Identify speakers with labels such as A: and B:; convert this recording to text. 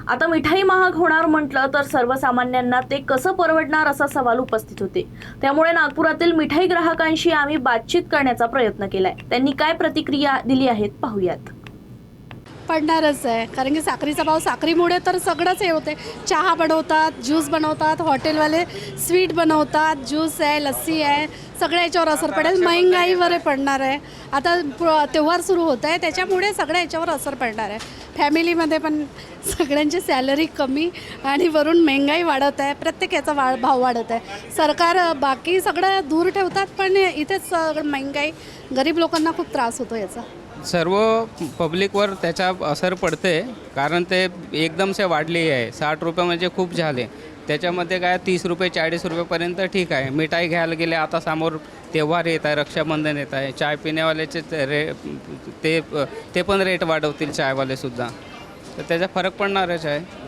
A: आता मिठाई महाग होणार म्हटलं तर सर्वसामान्यांना ते कसं परवडणार असा सवाल उपस्थित होते। त्यामुळे नागपुरातील मिठाई ग्राहकांशी आम्ही बातचीत करण्याचा प्रयत्न केलाय। त्यांनी काय प्रतिक्रिया दिली आहेत पाहूयात।
B: पडणारच आहे, कारण की साखरीचा भाव, साखरीमुळे तर सगळंच हे होते। चहा बनवतात, ज्यूस बनवतात, हॉटेलवाले स्वीट बनवतात, ज्यूस आहे, लस्सी आहे, सगळ्या याच्यावर असर पडेल। महंगाईवर पडणार आहे। आता त्योहार सुरू होत आहे, त्याच्यामुळे सगळ्या याच्यावर असर पडणार आहे। फॅमिलीमध्ये पण सगळ्यांची सॅलरी कमी आणि वरून महंगाई वाढत आहे, प्रत्येक याचा भाव वाढत आहे। सरकार बाकी सगळं दूर ठेवतात, पण इथेच महंगाई, गरीब लोकांना खूप त्रास होतो याचा।
C: सर्व पब्लिकवर त्याचा असर पडते, कारण ते एकदम से वाढली आहे। 60 रुपये म्हणजे खूप झाले। त्याच्यामध्ये काय 30 रुपये 40 रुपयेपर्यंत ठीक आहे। मिठाई घ्यायला गेले, आता समोर त्योहार येत आहे, रक्षाबंधन येत आहे, चाय पिण्यावाल्याचे ते पण रेट वाढवतील, चायवालेसुद्धा, तर त्याचा फरक पडणारच आहे।